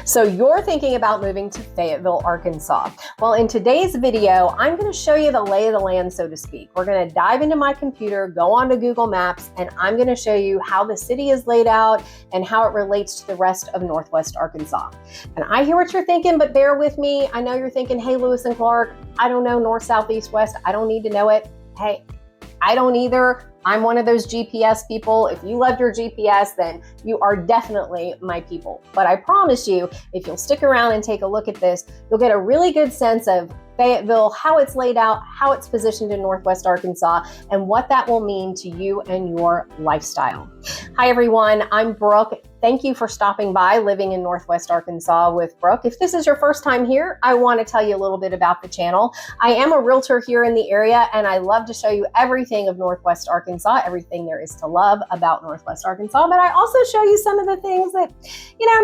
So you're thinking about moving to Fayetteville, Arkansas. Well, in today's video, I'm going to show you the lay of the land, so to speak. We're going to dive into my computer, go onto Google Maps, and I'm going to show you how the city is laid out and how it relates to the rest of Northwest Arkansas. And I hear what you're thinking, but bear with me. I know you're thinking, hey, Lewis and Clark, I don't know north, south, east, west. I don't need to know it. Hey, I don't either. I'm one of those GPS people. If you loved your GPS, then you are definitely my people. But I promise you, if you'll stick around and take a look at this, you'll get a really good sense of Fayetteville, how it's laid out, how it's positioned in Northwest Arkansas, and what that will mean to you and your lifestyle. Hi, everyone. I'm Brooke. Thank you for stopping by Living in Northwest Arkansas with Brooke. If this is your first time here, I want to tell you a little bit about the channel. I am a realtor here in the area, and I love to show you everything of Northwest Arkansas, everything there is to love about Northwest Arkansas, but I also show you some of the things that,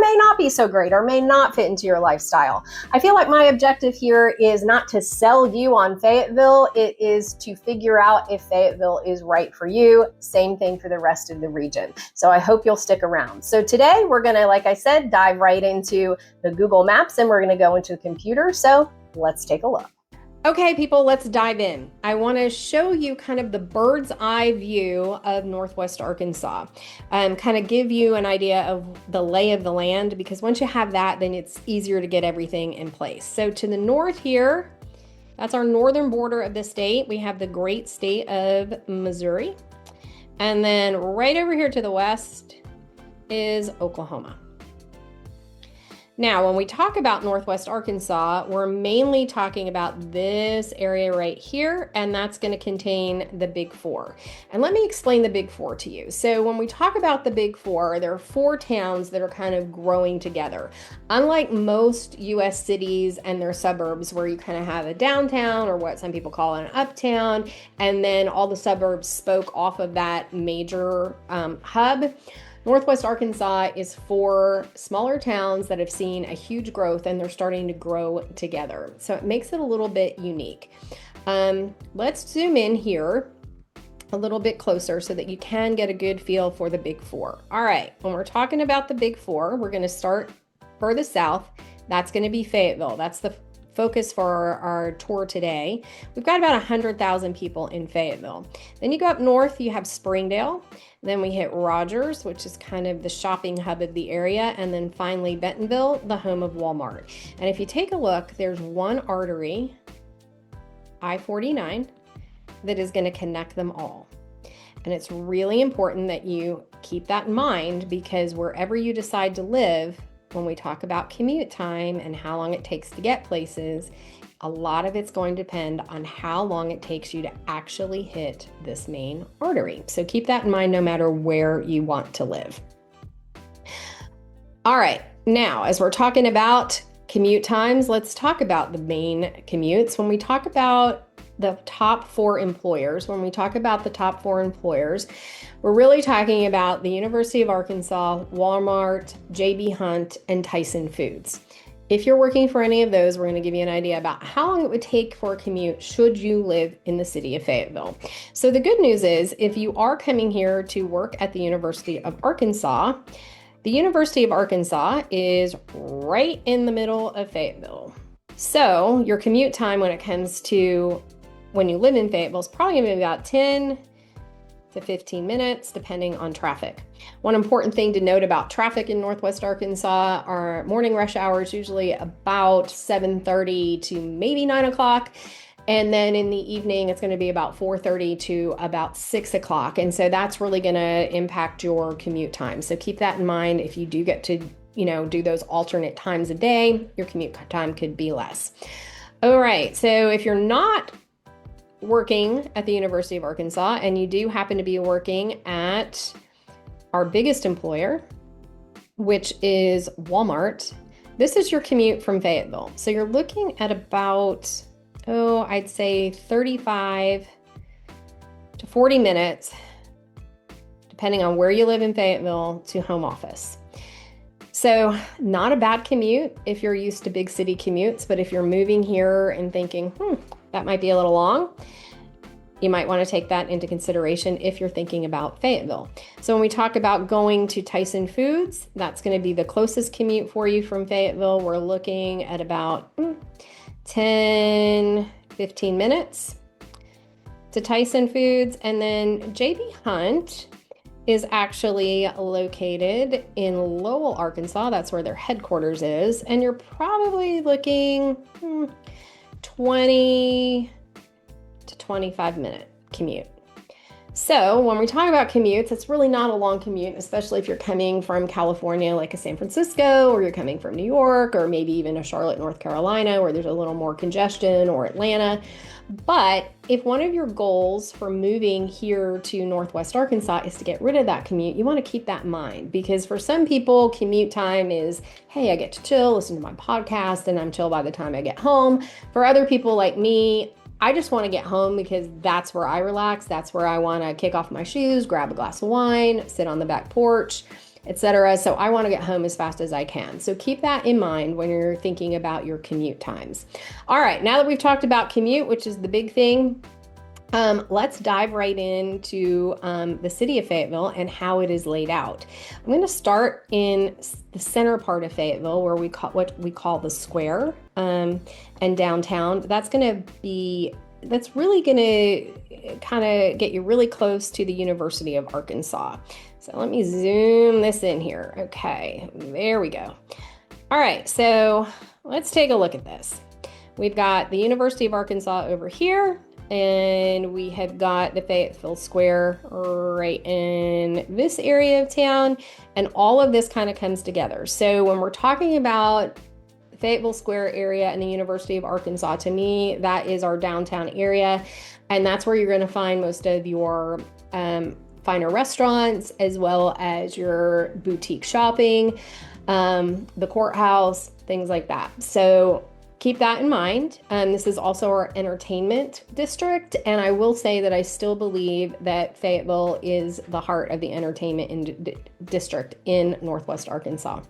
may not be so great or may not fit into your lifestyle. I feel like my objective here is not to sell you on Fayetteville, it is to figure out if Fayetteville is right for you. Same thing for the rest of the region. So I hope you'll stick around. So today we're gonna, like I said, dive right into the Google Maps and we're gonna go into the computer. So let's take a look. Okay, people, let's dive in. I want to show you kind of the bird's eye view of Northwest Arkansas, kind of give you an idea of the lay of the land, because once you have that, then it's easier to get everything in place. So to the north here, that's our northern border of the state. We have the great state of Missouri. And then right over here to the west is Oklahoma. Now, when we talk about Northwest Arkansas, we're mainly talking about this area right here, and that's going to contain the Big Four. And let me explain the Big Four to you. So when we talk about the Big Four, there are four towns that are kind of growing together. Unlike most U.S. cities and their suburbs, where you kind of have a downtown, or what some people call an uptown, and then all the suburbs spoke off of that major hub, Northwest Arkansas is four smaller towns that have seen a huge growth, and they're starting to grow together. So it makes it a little bit unique. Let's zoom in here a little bit closer so that you can get a good feel for the Big Four. All right, when we're talking about the Big Four, we're going to start further south. That's going to be Fayetteville. That's the focus for our tour today. We've got about 100,000 people in Fayetteville. Then you go up north, you have Springdale. Then we hit Rogers, which is kind of the shopping hub of the area. And then finally Bentonville, the home of Walmart. And if you take a look, there's one artery, I-49, that is going to connect them all. And it's really important that you keep that in mind, because wherever you decide to live, when we talk about commute time and how long it takes to get places, a lot of it's going to depend on how long it takes you to actually hit this main artery. So keep that in mind no matter where you want to live. All right, now as we're talking about commute times, let's talk about the main commutes. When we talk about the top four employers, we're really talking about the University of Arkansas, Walmart, J.B. Hunt, and Tyson Foods. If you're working for any of those, we're going to give you an idea about how long it would take for a commute should you live in the city of Fayetteville. So the good news is, if you are coming here to work at the University of Arkansas, the University of Arkansas is right in the middle of Fayetteville. So your commute time when it comes to when you live in Fayetteville is probably going to be about 10 to 15 minutes, depending on traffic. One important thing to note about traffic in Northwest Arkansas, our morning rush hours usually about 7:30 to maybe 9 o'clock. And then in the evening, it's going to be about 4:30 to about 6 o'clock. And so that's really going to impact your commute time. So keep that in mind. If you do get to, do those alternate times a day, your commute time could be less. All right. So if you're not working at the University of Arkansas and you do happen to be working at our biggest employer, which is Walmart, this is your commute from Fayetteville. So you're looking at about, I'd say 35 to 40 minutes, depending on where you live in Fayetteville, to home office. So not a bad commute if you're used to big city commutes, but if you're moving here and thinking, that might be a little long, you might want to take that into consideration if you're thinking about Fayetteville. So when we talk about going to Tyson Foods, that's going to be the closest commute for you from Fayetteville. We're looking at about 10, 15 minutes to Tyson Foods. And then J.B. Hunt is actually located in Lowell, Arkansas. That's where their headquarters is. And you're probably looking 20 to 25-minute commute. So when we talk about commutes, it's really not a long commute, especially if you're coming from California, like a San Francisco, or you're coming from New York, or maybe even a Charlotte, North Carolina, where there's a little more congestion, or Atlanta. But if one of your goals for moving here to Northwest Arkansas is to get rid of that commute, you want to keep that in mind, because for some people, commute time is, hey, I get to chill, listen to my podcast, and I'm chill by the time I get home. For other people like me, I just want to get home because that's where I relax. That's where I want to kick off my shoes, grab a glass of wine, sit on the back porch, etc. So I want to get home as fast as I can. So keep that in mind when you're thinking about your commute times. All right, now that we've talked about commute, which is the big thing, let's dive right into the city of Fayetteville and how it is laid out. I'm going to start in the center part of Fayetteville, where what we call the square, and downtown. That's really going to kind of get you really close to the University of Arkansas. So let me zoom this in here. Okay, there we go. All right, so let's take a look at this. We've got the University of Arkansas over here, and we have got the Fayetteville Square right in this area of town, and all of this kind of comes together. So when we're talking about Fayetteville Square area and the University of Arkansas, to me, that is our downtown area, and that's where you're going to find most of your finer restaurants, as well as your boutique shopping, the courthouse, things like that. So keep that in mind. This is also our entertainment district, and I will say that I still believe that Fayetteville is the heart of the entertainment district in Northwest Arkansas.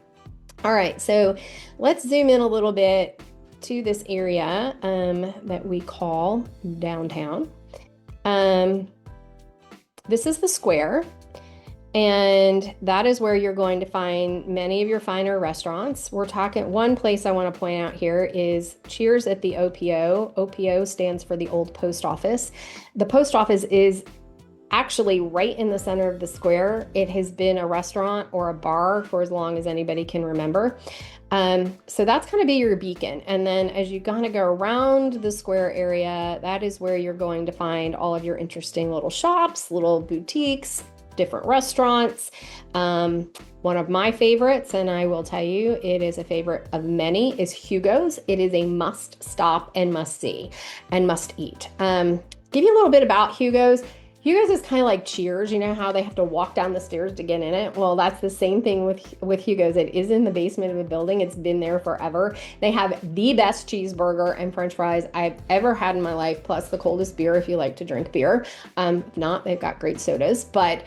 All right, so let's zoom in a little bit to this area that we call downtown. This is the square, and that is where you're going to find many of your finer restaurants. We're talking, one place I want to point out here is Cheers at the OPO. OPO stands for the Old Post Office. The post office is actually right in the center of the square. It has been a restaurant or a bar for as long as anybody can remember. So that's going to be your beacon. And then as you kind of go around the square area, that is where you're going to find all of your interesting little shops, little boutiques, different restaurants. One of my favorites, and I will tell you, it is a favorite of many, is Hugo's. It is a must stop and must see and must eat. Give you a little bit about Hugo's. Hugo's is kind of like Cheers. You know how they have to walk down the stairs to get in it? Well, that's the same thing with Hugo's. It is in the basement of a building. It's been there forever. They have the best cheeseburger and french fries I've ever had in my life, plus the coldest beer if you like to drink beer. If not, they've got great sodas. But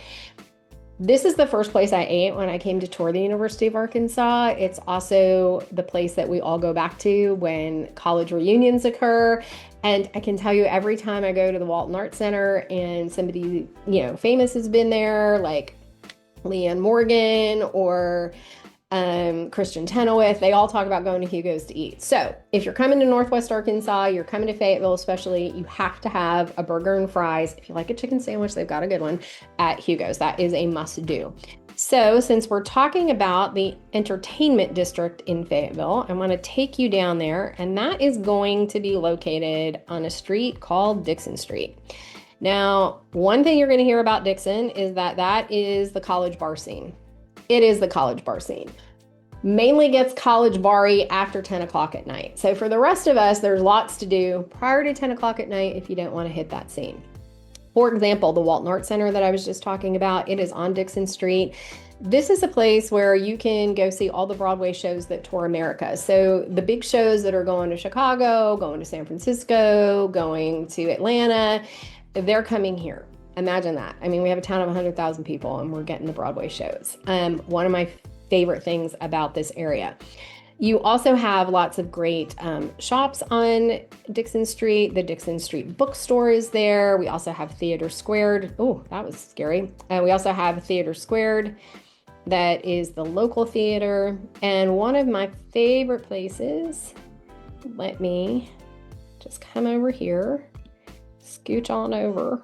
this is the first place I ate when I came to tour the University of Arkansas. It's also the place that we all go back to when college reunions occur. And I can tell you, every time I go to the Walton Arts Center and somebody, famous has been there, like Leanne Morgan or Christian Tenowith, they all talk about going to Hugo's to eat. So if you're coming to Northwest Arkansas, you're coming to Fayetteville especially, you have to have a burger and fries. If you like a chicken sandwich, they've got a good one at Hugo's. That is a must do. So since we're talking about the entertainment district in Fayetteville, I want to take you down there, and that is going to be located on a street called Dickson Street. Now, one thing you're going to hear about Dickson is that that is the college bar scene. It is the college bar scene. Mainly gets college bar-y after 10 o'clock at night. So for the rest of us, there's lots to do prior to 10 o'clock at night if you don't want to hit that scene. For example, the Walton Arts Center that I was just talking about, it is on Dickson Street. This is a place where you can go see all the Broadway shows that tour America. So the big shows that are going to Chicago, going to San Francisco, going to Atlanta, they're coming here. Imagine that. I mean, we have a town of 100,000 people and we're getting the Broadway shows. One of my favorite things about this area. You also have lots of great shops on Dickson Street. The Dickson Street bookstore is there. We also have Theater Squared. Oh, that was scary. We also have Theater Squared. That is the local theater. And one of my favorite places, let me just come over here, scooch on over,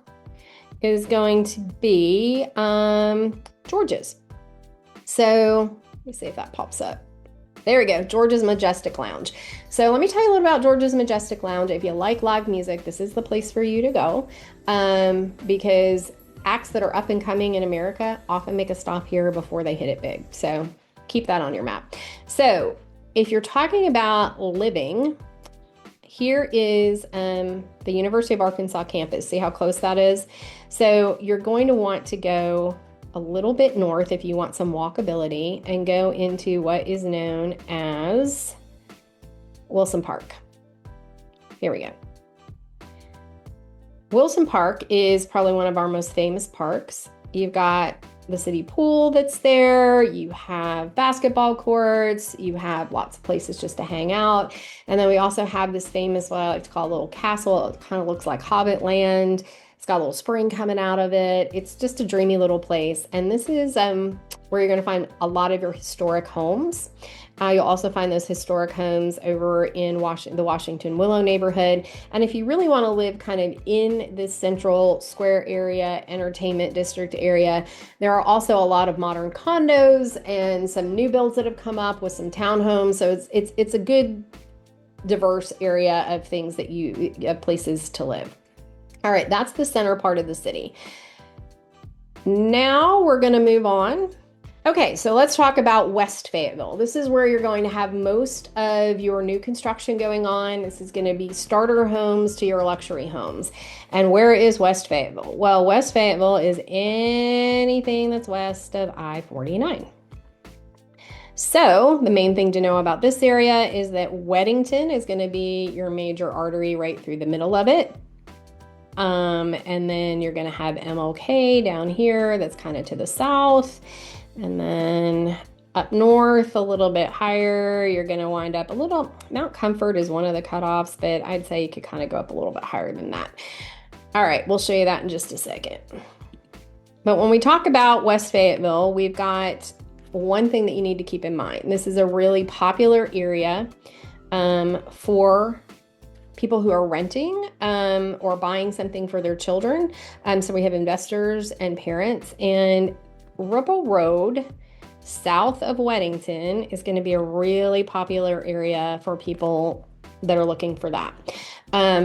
is going to be George's. So let me see if that pops up. There we go, George's Majestic Lounge. So let me tell you a little about George's Majestic Lounge. If you like live music, this is the place for you to go, because acts that are up and coming in America often make a stop here before they hit it big. So keep that on your map. So if you're talking about living, here is the University of Arkansas campus. See how close that is? So you're going to want to go a little bit north if you want some walkability and go into what is known as Wilson Park. Here we go. Wilson Park is probably one of our most famous parks. You've got the city pool that's there, you have basketball courts, you have lots of places just to hang out. And then we also have this famous, what I like to call a little castle. It kind of looks like Hobbit land. It's got a little spring coming out of it. It's just a dreamy little place. And this is where you're going to find a lot of your historic homes. You'll also find those historic homes over in the Washington Willow neighborhood. And if you really want to live kind of in this central square area, entertainment district area, there are also a lot of modern condos and some new builds that have come up with some townhomes. So it's a good, diverse area of things of places to live. All right, that's the center part of the city. Now we're going to move on. Okay, so let's talk about West Fayetteville. This is where you're going to have most of your new construction going on. This is going to be starter homes to your luxury homes. And where is West Fayetteville? Well, West Fayetteville is anything that's west of I-49. So the main thing to know about this area is that Weddington is going to be your major artery right through the middle of it. And then you're going to have MLK down here that's kind of to the south. And then up north, a little bit higher, you're going to wind up Mount Comfort is one of the cutoffs, but I'd say you could kind of go up a little bit higher than that. All right, we'll show you that in just a second. But when we talk about West Fayetteville, we've got one thing that you need to keep in mind. This is a really popular area for people who are renting or buying something for their children. So we have investors and parents, and Ripple Road, south of Weddington, is going to be a really popular area for people that are looking for that.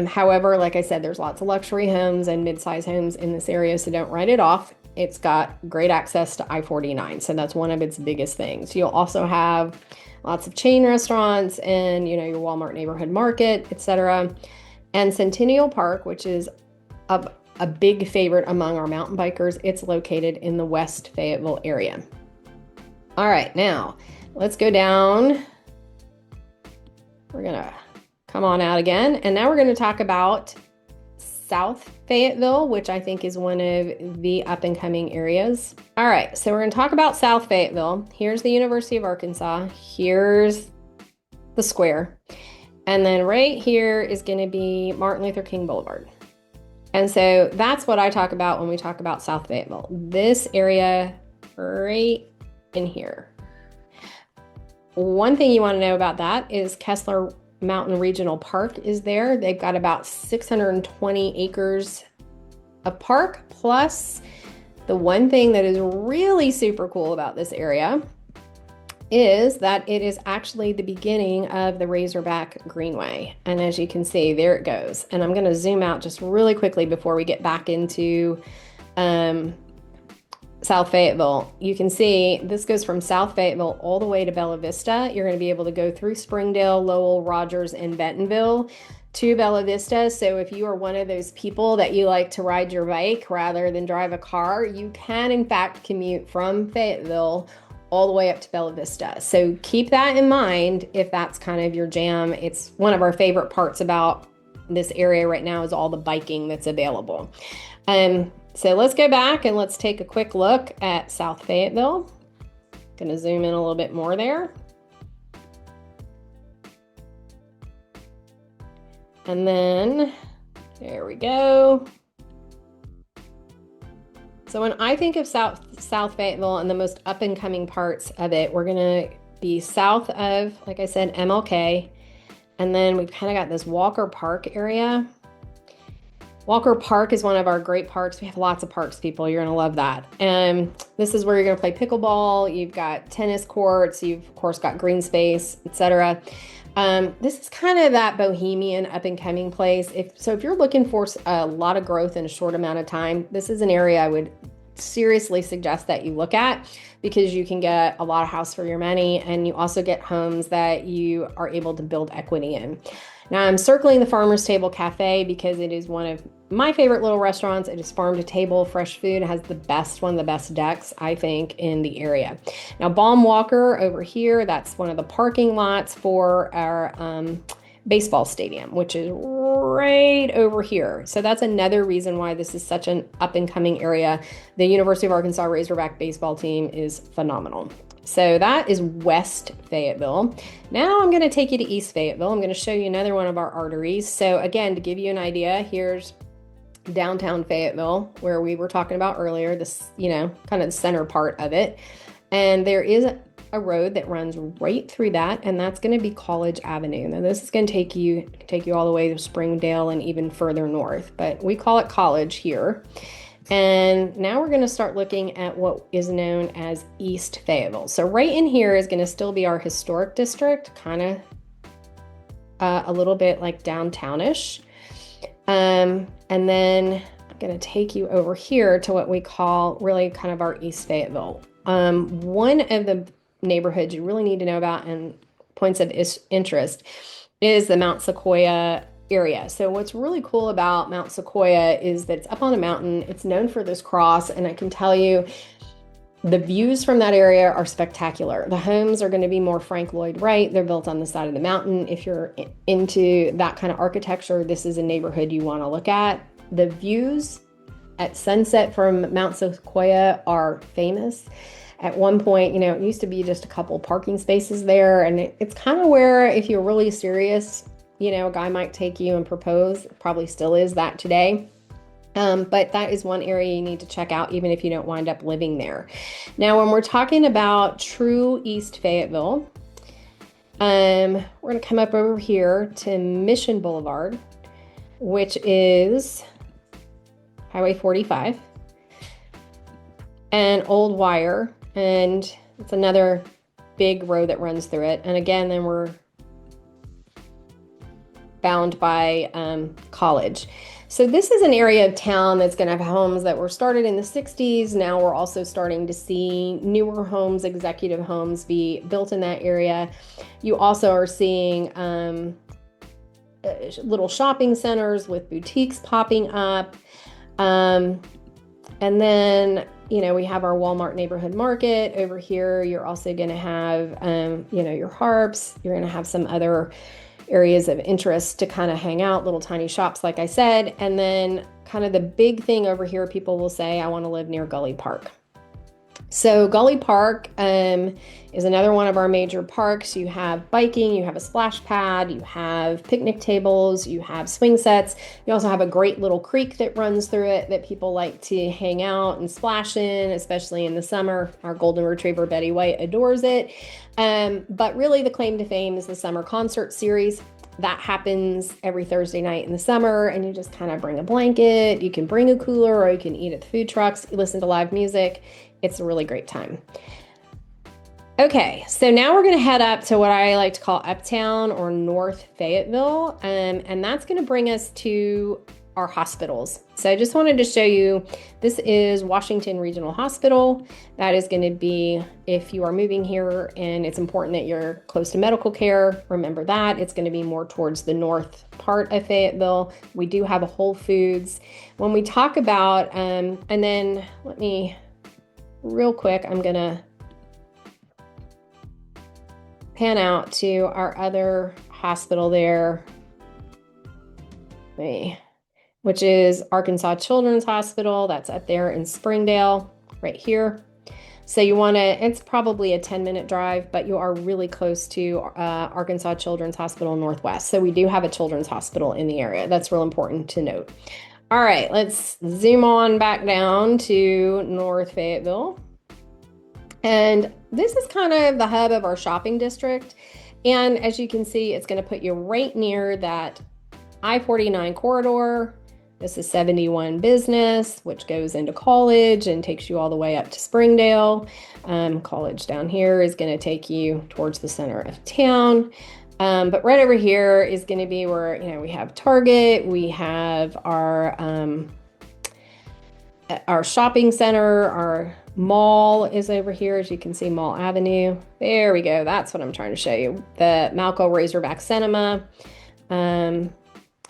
However, like I said, there's lots of luxury homes and mid-size homes in this area, so don't write it off. It's got great access to I-49, so that's one of its biggest things. You'll also have lots of chain restaurants and, your Walmart neighborhood market, etc. And Centennial Park, which is a big favorite among our mountain bikers, it's located in the West Fayetteville area. All right, now let's go down. We're gonna come on out again, and now we're gonna talk about South Fayetteville, which I think is one of the up and coming areas. All right, so we're gonna talk about South Fayetteville. Here's the University of Arkansas. Here's the square. And then right here is gonna be Martin Luther King Boulevard. And so that's what I talk about when we talk about South Fayetteville. This area right in here. One thing you want to know about that is Kessler Mountain Regional Park is there. They've got about 620 acres of park. Plus, the one thing that is really super cool about this area is that it is actually the beginning of the Razorback Greenway. And as you can see, there it goes. And I'm going to zoom out just really quickly before we get back into South Fayetteville. You can see this goes from South Fayetteville all the way to Bella Vista. You're going to be able to go through Springdale, Lowell, Rogers, and Bentonville to Bella Vista. So if you are one of those people that you like to ride your bike rather than drive a car, you can in fact commute from Fayetteville all the way up to Bella Vista. So keep that in mind if that's kind of your jam. It's one of our favorite parts about this area right now is all the biking that's available. So let's go back and let's take a quick look at South Fayetteville. Going to zoom in a little bit more there. And then, there we go. So when I think of South Fayetteville and the most up and coming parts of it, we're gonna be south of, like I said, MLK. And then we've kind of got this Walker Park area. Walker Park is one of our great parks. We have lots of parks, people. You're gonna love that. And this is where you're gonna play pickleball. You've got tennis courts. You've of course got green space, etc. This is kind of that bohemian up and coming place. If you're looking for a lot of growth in a short amount of time, this is an area I would seriously suggest that you look at, because you can get a lot of house for your money, and you also get homes that you are able to build equity in. Now I'm circling the Farmer's Table Cafe because it is one of my favorite little restaurants. It is farm to table, fresh food. It has one of the best decks, I think, in the area. Now Baum Walker over here, that's one of the parking lots for our baseball stadium, which is right over here. So that's another reason why this is such an up and coming area. The University of Arkansas Razorback baseball team is phenomenal. So that is West Fayetteville. Now I'm going to take you to East Fayetteville. I'm going to show you another one of our arteries. So again, to give you an idea, here's downtown Fayetteville, where we were talking about earlier, this, kind of the center part of it. And there is a road that runs right through that, and that's going to be College Avenue. Now this is going to take you all the way to Springdale and even further north, but we call it College here. And now we're going to start looking at what is known as East Fayetteville. So right in here is going to still be our historic district, kind of a little bit like downtownish. And then I'm going to take you over here to what we call really kind of our East Fayetteville. One of the neighborhoods you really need to know about and points of interest is the Mount Sequoia area. So what's really cool about Mount Sequoia is that it's up on a mountain. It's known for this cross, and I can tell you the views from that area are spectacular. The homes are going to be more Frank Lloyd Wright. They're built on the side of the mountain. If you're into that kind of architecture, this is a neighborhood you want to look at. The views at sunset from Mount Sequoia are famous. At one point, it used to be just a couple parking spaces there, and it's kind of where, if you're really serious, a guy might take you and propose. It probably still is that today. But that is one area you need to check out, even if you don't wind up living there. Now, when we're talking about true East Fayetteville, we're going to come up over here to Mission Boulevard, which is Highway 45, and Old Wire, and it's another big road that runs through it. And again, then we're bound by College. So this is an area of town that's going to have homes that were started in the 60s. Now we're also starting to see newer homes, executive homes, be built in that area. You also are seeing little shopping centers with boutiques popping up. And then, we have our Walmart neighborhood market over here. You're also going to have, your Harps. You're going to have some other areas of interest to kind of hang out, little tiny shops, like I said. And then kind of the big thing over here, people will say, I want to live near Gully Park. So Gully Park is another one of our major parks. You have biking, you have a splash pad, you have picnic tables, you have swing sets. You also have a great little creek that runs through it that people like to hang out and splash in, especially in the summer. Our golden retriever, Betty White, adores it. But really the claim to fame is the summer concert series. That happens every Thursday night in the summer, and you just kind of bring a blanket. You can bring a cooler, or you can eat at the food trucks, listen to live music. It's a really great time. Okay, so now we're going to head up to what I like to call Uptown or North Fayetteville, and that's going to bring us to our hospitals. So I just wanted to show you, this is Washington Regional Hospital. That is going to be, if you are moving here and it's important that you're close to medical care, remember that. It's going to be more towards the north part of Fayetteville. We do have a Whole Foods. When we talk about, and then let me, real quick, I'm going to pan out to our other hospital there, which is Arkansas Children's Hospital. That's up there in Springdale, right here. So you want to, it's probably a 10-minute drive, but you are really close to Arkansas Children's Hospital Northwest. So we do have a children's hospital in the area. That's real important to note. All right, let's zoom on back down to North Fayetteville. And this is kind of the hub of our shopping district. And as you can see, it's going to put you right near that I-49 corridor. This is 71 Business, which goes into College and takes you all the way up to Springdale. College down here is going to take you towards the center of town. But right over here is going to be where, you know, we have Target, we have our shopping center, our mall is over here, as you can see, Mall Avenue. There we go. That's what I'm trying to show you. The Malco Razorback Cinema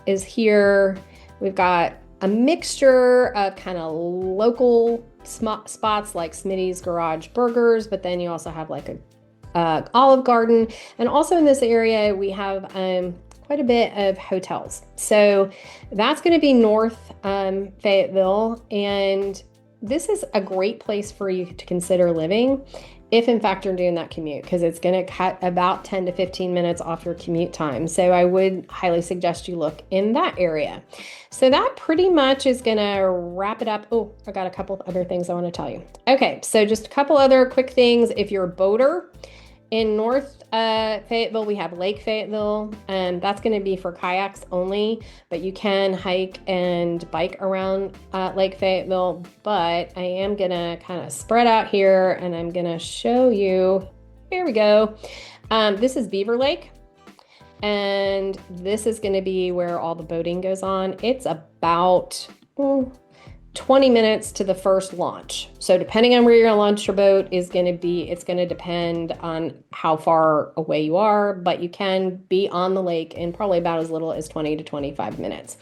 is here. We've got a mixture of kind of local spots like Smitty's Garage Burgers, but then you also have like a Olive Garden. And also in this area, we have quite a bit of hotels. So that's going to be North Fayetteville. And this is a great place for you to consider living if in fact you're doing that commute, because it's going to cut about 10 to 15 minutes off your commute time. So I would highly suggest you look in that area. So that pretty much is going to wrap it up. Oh, I got a couple of other things I want to tell you. Okay, so just a couple other quick things. If you're a boater, in North Fayetteville, we have Lake Fayetteville, and that's going to be for kayaks only, but you can hike and bike around Lake Fayetteville. But I am going to kind of spread out here, and I'm going to show you, here we go. This is Beaver Lake, and this is going to be where all the boating goes on. It's about 20 minutes to the first launch. So depending on where you're gonna launch your boat is gonna be, it's gonna depend on how far away you are, but you can be on the lake in probably about as little as 20 to 25 minutes.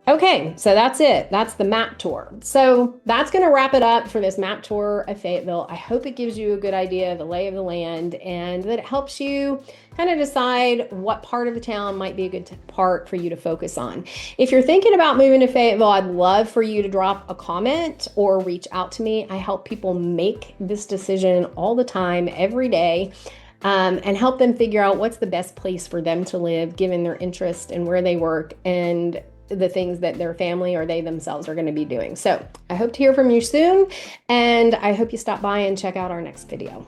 Okay, so that's it. That's the map tour. So that's going to wrap it up for this map tour of Fayetteville. I hope it gives you a good idea of the lay of the land and that it helps you kind of decide what part of the town might be a good part for you to focus on. If you're thinking about moving to Fayetteville, I'd love for you to drop a comment or reach out to me. I help people make this decision all the time, every day. And help them figure out what's the best place for them to live, given their interest and where they work and the things that their family or they themselves are going to be doing. So I hope to hear from you soon, and I hope you stop by and check out our next video.